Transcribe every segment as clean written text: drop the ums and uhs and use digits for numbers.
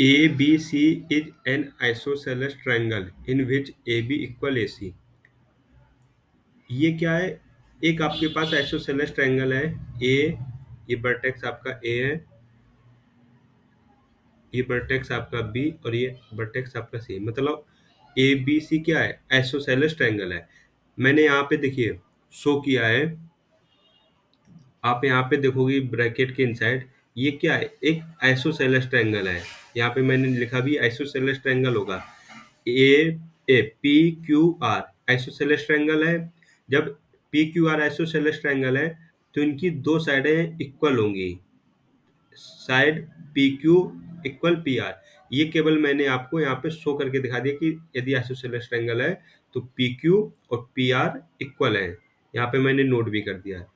ABC is an isosceles triangle in which AB equal AC। ये क्या है? एक आपके पास आइसोसेलेस ट्रायंगल है ए, ये वर्टेक्स आपका ए है, ये वर्टेक्स आपका बी और ये वर्टेक्स आपका सी। मतलब ए बी सी क्या है? आइसोसेलेस ट्रायंगल है। मैंने यहाँ पे देखिए शो किया है, आप यहाँ पे देखोगे ब्रैकेट के इनसाइड ये क्या है? एक आइसोसेलेस ट्रायंगल है। यहाँ पे मैंने लिखा भी आइसोसेलेस ट्रायंगल होगा। A A P Q R isosceles triangle है। जब P Q R isosceles triangle है तो इनकी दो साइडें इक्वल होंगी। Side P Q equal P R. ये केवल मैंने आपको यहाँ पे शो करके दिखा दिया कि यदि आइसोसेलेस ट्रायंगल है तो पी क्यू और पी आर इक्वल है। यहाँ पे मैंने नोट भी कर दिया है।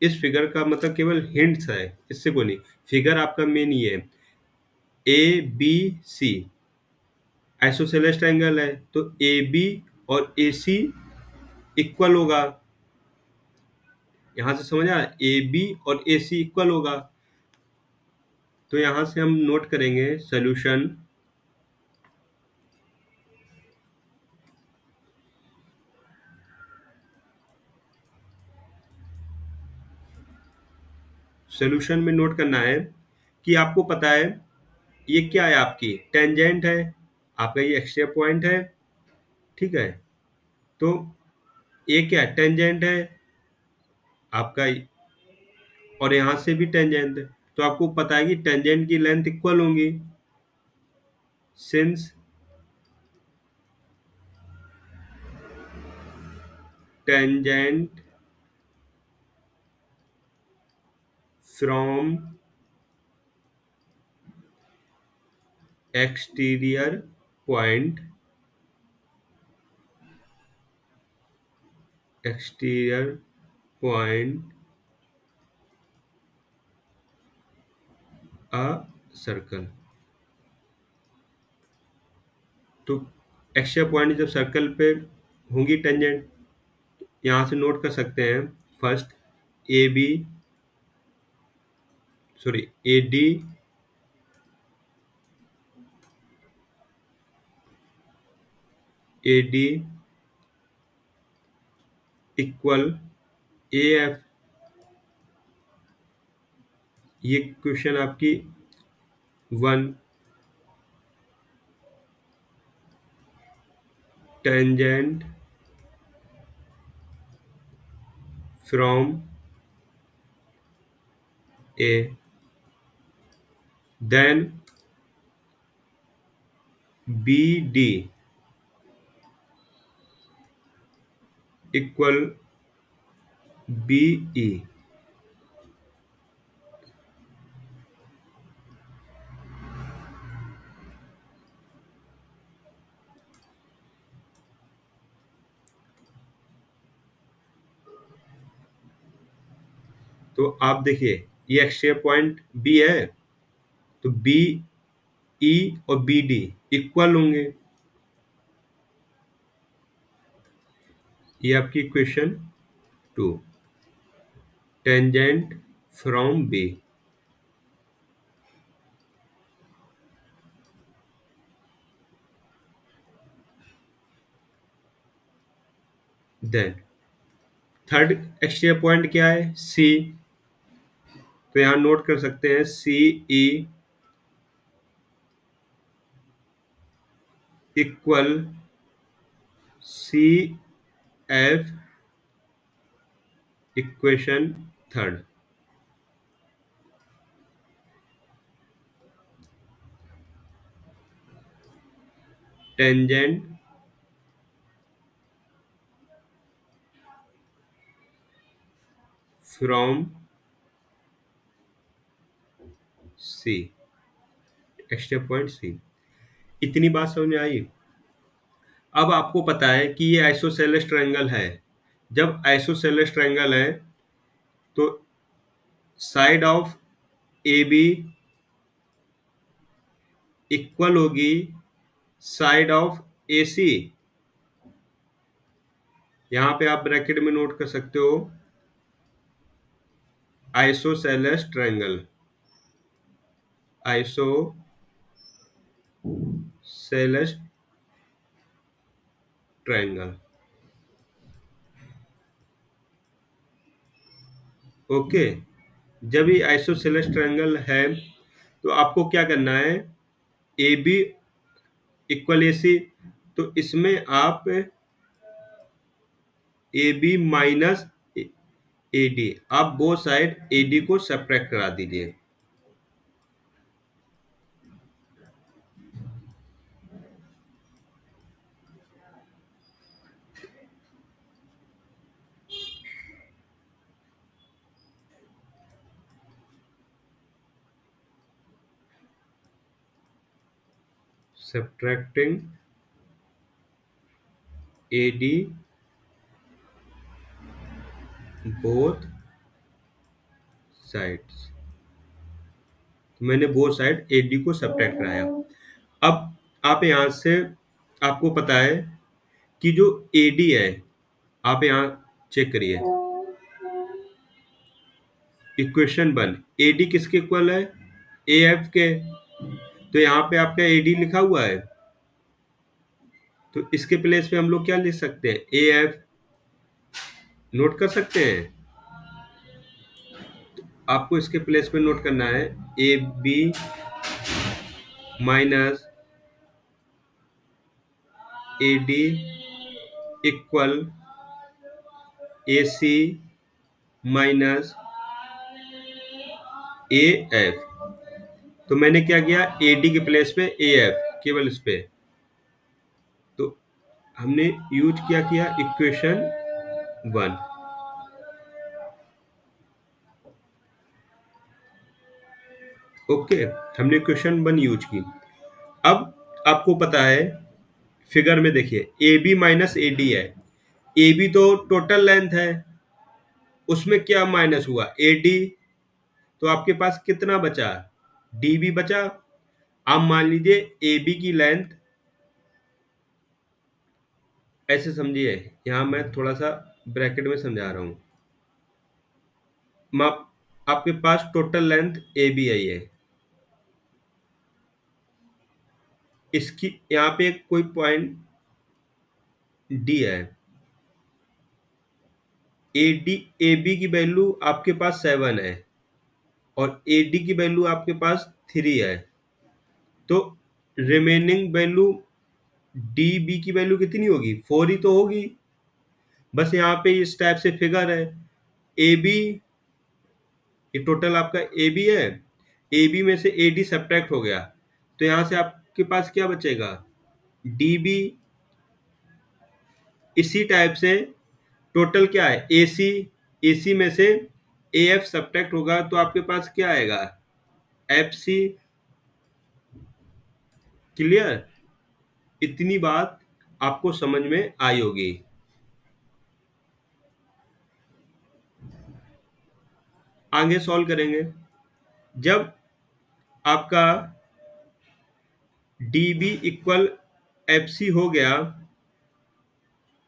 इस फिगर का मतलब केवल हिंट्स है, इससे कोई नहीं। फिगर आपका मेन ये है, A B C isosceles triangle है तो ए बी और ए सी इक्वल होगा। यहां से समझ आया? ए बी और ए सी इक्वल होगा। तो यहां से हम नोट करेंगे सोल्यूशन। सोल्यूशन में नोट करना है कि आपको पता है ये क्या है, आपकी टेंजेंट है, आपका ये एक्सट्रा पॉइंट है, ठीक है। तो ये क्या है? टेंजेंट है आपका, और यहां से भी टेंजेंट है। तो आपको पता है कि टेंजेंट की लेंथ इक्वल होंगी। Since tangent from exterior point a circle. तो एक्स्ट्रा पॉइंट जब सर्कल पे होंगी टेंजेंट, यहाँ से नोट कर सकते हैं first A B sorry A D equal A F. ये क्वेश्चन आपकी 1। Tangent from A, then B D equal B E. तो आप देखिए ये एक्स्ट्रा पॉइंट बी है तो बी ई और बी डी इक्वल होंगे। ये आपकी question 2। Tangent from B, then third extra point क्या है? सी। तो यहां नोट कर सकते हैं C E equal C F equation third. Tangent from C, extra point C. इतनी बात समझ में आई? अब आपको पता है कि ये आइसोसेलेस ट्रायंगल है। जब आइसोसेलेस ट्रायंगल है तो side of A B equal होगी साइड ऑफ ए सी। यहां पे आप ब्रैकेट में नोट कर सकते हो isosceles triangle, isosceles isosceles triangle. Okay, जब ये आइसोसेलेस ट्रायंगल है तो आपको क्या करना है, ए बी इक्वल ए सी, तो इसमें आप A B minus A D, आप बोथ साइड ए डी को सब्ट्रैक्ट करा दीजिए। Subtracting A D both sides, मैंने बोथ साइड ए डी को सब्ट्रैक्ट कराया। अब आप यहां से, आपको पता है कि जो ए डी है, आप यहां चेक करिए इक्वेशन 1, ए डी किसके इक्वल है, ए एफ के, तो यहाँ पे आपका ए डी लिखा हुआ है, तो इसके प्लेस पे हम लोग क्या लिख सकते हैं, ए एफ नोट कर सकते हैं। आपको इसके प्लेस पे नोट करना है A B minus A D equal A C minus A F. तो मैंने क्या किया, ए डी के प्लेस पे ए एफ, केवल इस पे, तो हमने यूज किया इक्वेशन 1। ओके, हमने इक्वेशन 1 यूज की। अब आपको पता है, फिगर में देखिए A B minus A D है, ए बी तो टोटल लेंथ है, उसमें क्या माइनस हुआ, ए डी, तो आपके पास कितना बचा, डी बी बचा। आप मान लीजिए ए बी की लेंथ, ऐसे समझिए, यहां मैं थोड़ा सा ब्रैकेट में समझा रहा हूं, आपके पास total length A B I है, इसकी यहाँ पे कोई पॉइंट डी है, ए डी, ए बी की वैल्यू आपके पास 7 है और ए डी की वैल्यू आपके पास 3 है, तो रिमेनिंग वैल्यू डी बी की वैल्यू कितनी होगी, 4 ही तो होगी। बस यहाँ पे इस टाइप से फिगर है, ए बी, ये टोटल आपका ए बी है, ए बी में से ए डी सब्ट्रैक्ट हो गया, तो यहाँ से आपके पास क्या बचेगा, डी बी। इसी टाइप से टोटल क्या है, ए सी, ए सी में से ए एफ सब्ट्रैक्ट होगा, तो आपके पास क्या आएगा, एफ सी। क्लियर, इतनी बात आपको समझ में आई होगी। आगे सॉल्व करेंगे, जब आपका D B equal F C हो गया,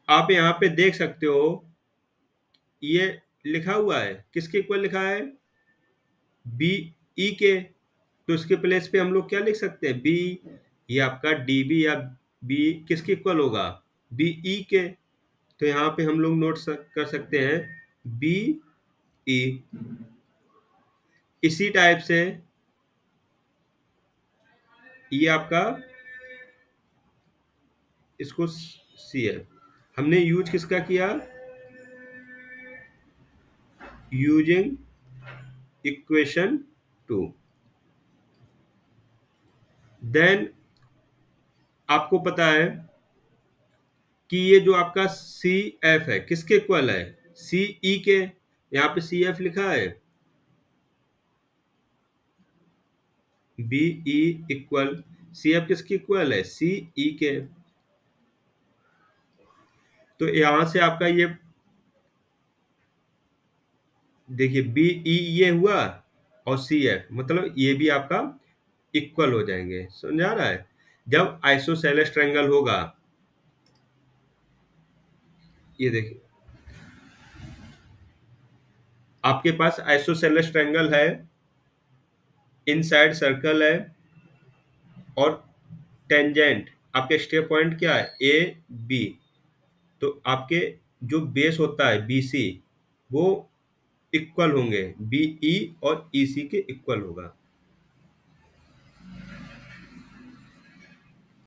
आप यहाँ पे देख सकते हो ये लिखा हुआ है, किसके इक्वल लिखा है, बी ई के, तो इसके प्लेस पे हम लोग क्या लिख सकते हैं, बी, ये आपका डी बी या बी किसके इक्वल होगा, बी ई के, तो यहाँ पे हम लोग नोट कर सकते हैं बी ई। इसी टाइप से ये आपका, इसको सी है, हमने यूज किसका किया, यूजिंग इक्वेशन 2। देन आपको पता है कि ये जो आपका सी एफ है किसके इक्वल है, सी ई के, यहाँ पे सी एफ लिखा है, B E equal C F किसके इक्वल है, सी ई के, तो यहां से आपका ये देखिए बी ई ये हुआ और सी एफ, मतलब ये भी आपका इक्वल हो जाएंगे, समझ आ रहा है। जब आइसोसेलेस ट्रायंगल होगा, ये देखिए आपके पास आइसोसेलेस ट्रायंगल है, इनसाइड सर्कल है और टेंजेंट आपके स्टेप पॉइंट क्या है, ए बी, तो आपके जो बेस होता है BC वो इक्वल होंगे, BE और EC के इक्वल होगा।